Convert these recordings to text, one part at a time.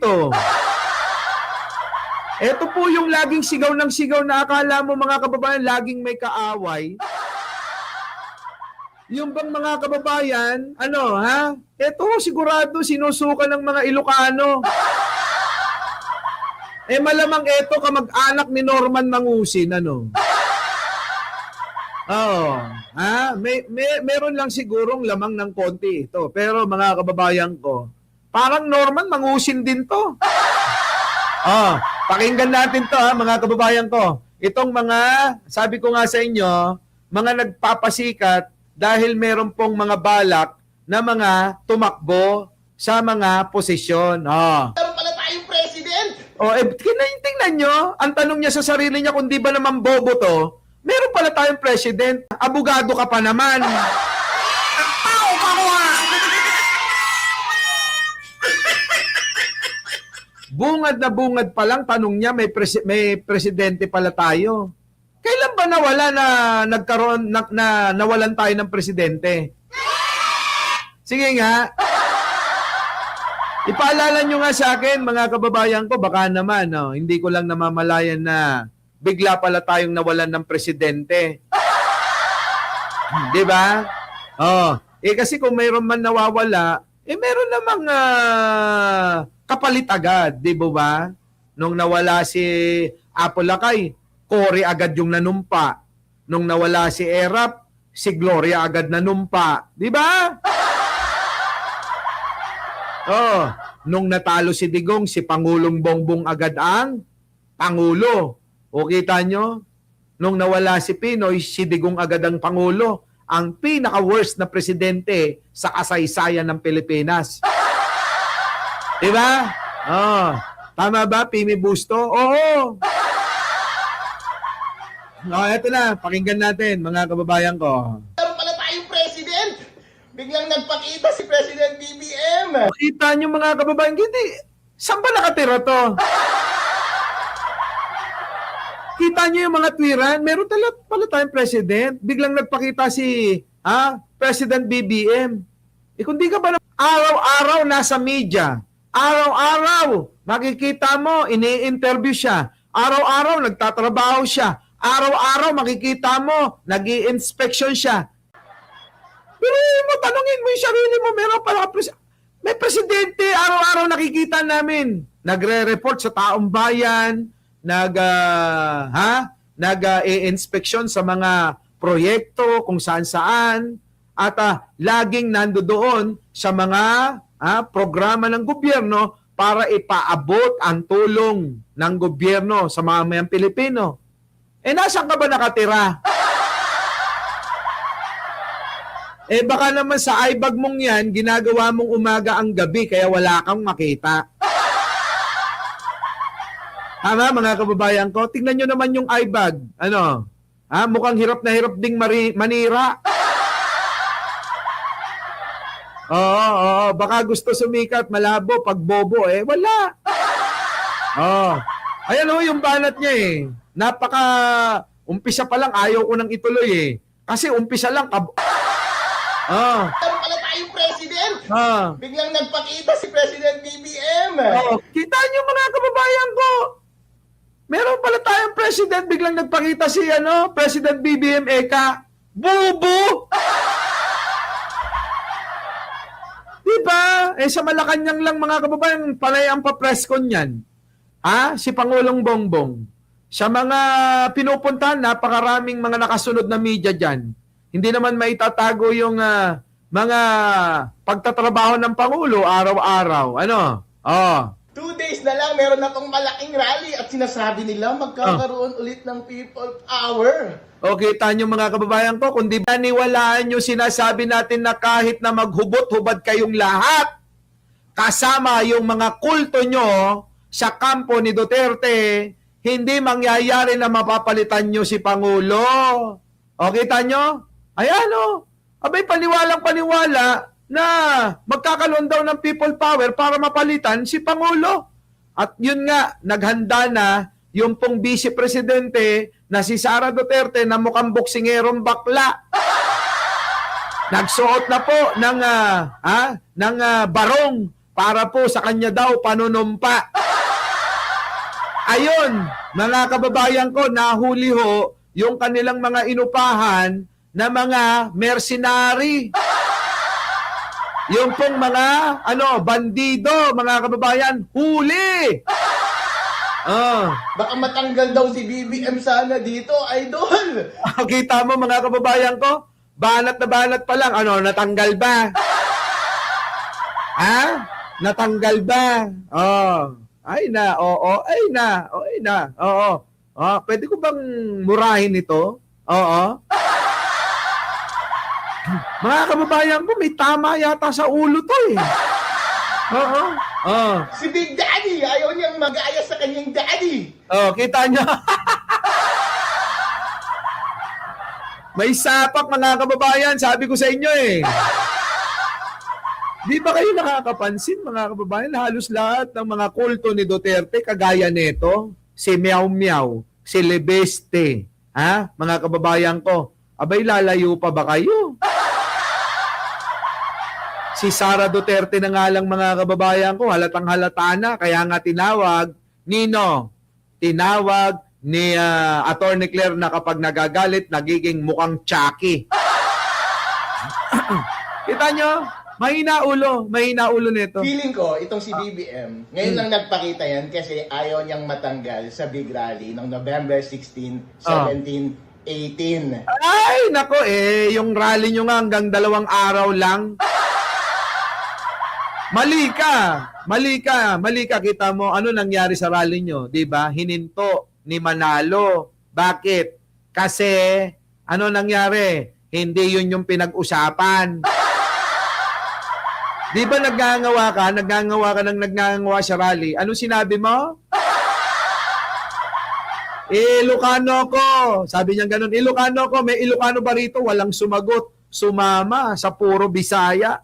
dito. Ito po yung laging sigaw ng sigaw na akala mo mga kababayan, laging may kaaway. Yung bang mga kababayan, ano ha? Ito sigurado sinusuka ng mga Ilocano. Malamang ito kamag-anak ni Norman Mangusin, ano? Oo. Meron lang sigurong lamang ng konti ito. Pero mga kababayan ko, parang Norman Mangusin din to. Pakinggan natin to mga kababayan ko. Itong mga, sabi ko nga sa inyo, mga nagpapasikat dahil meron pong mga balak na mga tumakbo sa mga posisyon. Meron pala tayong president! Tingnan nyo, ang tanong niya sa sarili niya kung di ba naman bobo to, meron pala tayong president, abogado ka pa naman. Bungad na bungad pa lang, tanong niya, may presidente pala tayo. Kailan ba nawala na nagkaroon na nawalan tayo ng presidente? Sige nga. Ipaalala nyo nga sa akin, mga kababayan ko, baka naman, hindi ko lang namamalayan na bigla pala tayong nawalan ng presidente. Di ba? Kasi kung mayroon man nawawala, meron namang kapalit agad, di ba? Nung nawala si Apo Lakay, Cory agad yung nanumpa. Nung nawala si Erap, si Gloria agad nanumpa. Di ba? Nung natalo si Digong, si Pangulong Bongbong agad ang Pangulo. O kita nyo? Nung nawala si Pinoy, si Digong agad ang Pangulo. Ang pinaka-worst na presidente sa kasaysayan ng Pilipinas. Diba? Tama ba, Pimi Busto? Oo. Eto na, pakinggan natin, mga kababayan ko. Meron pala tayong president! Biglang nagpakita si President BBM! Kita nyo mga kababayan, hindi. Saan ba nakatira to? Kita nyo yung mga twiran, meron talaga pala tayong president. Biglang nagpakita si President BBM. Kung di ka ba araw-araw nasa media, araw-araw makikita mo, ini-interview siya. Araw-araw nagtatrabaho siya. Araw-araw makikita mo, nag-i-inspection siya. Pero mo, tanungin mo yung sarili mo, meron pala may presidente, araw-araw nakikita namin. Nagre-report sa taong bayan, nag-i-inspection sa mga proyekto kung saan-saan, at laging nandoon sa mga programa ng gobyerno para ipaabot ang tulong ng gobyerno sa mamamayang Pilipino. Nasaan ka ba nakatira? Baka naman sa iBag mong yan, ginagawa mong umaga ang gabi, kaya wala kang makita. Tama, mga kababayan ko? Tingnan nyo naman yung iBag. Mukhang hirap na hirap ding manira. Oo, baka gusto sumikat, malabo, pag bobo, wala. Ayan yung banat niya umpisa pa lang, ayaw ko nang ituloy Kasi umpisa lang, Meron pala tayong president! Biglang nagpakita si President BBM! Kita niyo mga kababayan ko, meron pala tayong president, biglang nagpakita si President BBM Eka. Bubo! Diba? Sa Malacanang lang mga kababayan, panay ang pa-press con yan. Si Pangulong Bongbong. Sa mga pinupuntahan, napakaraming mga nakasunod na media dyan. Hindi naman maitatago yung mga pagtatrabaho ng Pangulo araw-araw. 2 days na lang, meron na tong malaking rally at sinasabi nila magkakaroon ulit ng People Power. Kita nyo mga kababayan ko, kung di ba niwalaan nyo sinasabi natin na kahit na maghubot-hubad kayong lahat, kasama yung mga kulto nyo sa kampo ni Duterte, hindi mangyayari na mapapalitan nyo si Pangulo. Kita nyo? Abay paniwalang paniwala na magkakaroon daw ng people power para mapalitan si Pangulo. At yun nga, naghanda na yung pong vice presidente na si Sara Duterte na mukhang boksingerong bakla. Nagsuot na po ng barong para po sa kanya daw panunumpa. Ayun, mga kababayan ko, nahuli ho yung kanilang mga inupahan na mga mercenary. Yung pong mga bandido, mga kababayan, huli. Baka matanggal daw si BBM sana dito, idol. Kita mo mga kababayan ko, banat na banat pa lang, natanggal ba? Ha? Natanggal ba? Ay na, oo. Pwede ko bang murahin ito? Oo. Mga kababayan ko, may tama yata sa ulo to eh. Oo. Si Big Daddy, ayaw niyang mag-aayos sa kanyang daddy. Kita niyo. May sapak mga kababayan, sabi ko sa inyo eh. Di ba kayo nakakapansin mga kababayan, halos lahat ng mga kulto ni Duterte kagaya nito, si Meow Meow, si Lebeste, mga kababayan ko, abay lalayo pa ba kayo? Si Sara Duterte na nga lang mga kababayan ko, halatang halata na, kaya nga tinawag ni Attorney Claire na kapag nagagalit, nagiging mukhang Chucky. Kita nyo? Mahina ulo nito. Feeling ko, itong si BBM, ngayon lang nagpakita yan kasi ayaw niyang matanggal sa big rally ng November 16, 17, 18. Ay, nako yung rally nyo nga hanggang 2 araw lang. Mali ka, kita mo, ano nangyari sa rally nyo, di ba? Hininto ni Manalo. Bakit? Kasi, ano nangyari? Hindi yun yung pinag-usapan. Di ba nagngangawa sa rally? Ano sinabi mo? Ilocano ko. Sabi niya ganun, Ilocano ko. May Ilocano ba rito? Walang sumagot. Sumama sa puro Bisaya.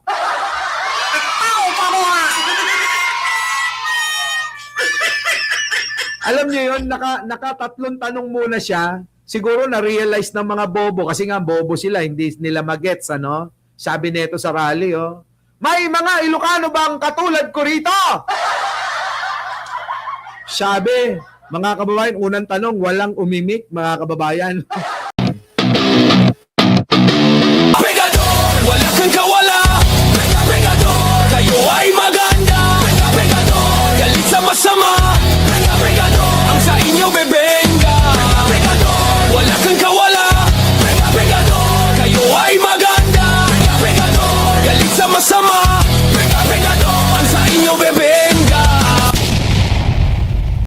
Alam niyo yun, nakatatlong tanong muna siya. Siguro na-realize ng mga bobo, kasi nga bobo sila, hindi nila magets, Sabi nito sa rally, may mga Ilocano bang katulad ko rito? Sabi, mga kababayan, unang tanong, walang umimik, mga kababayan.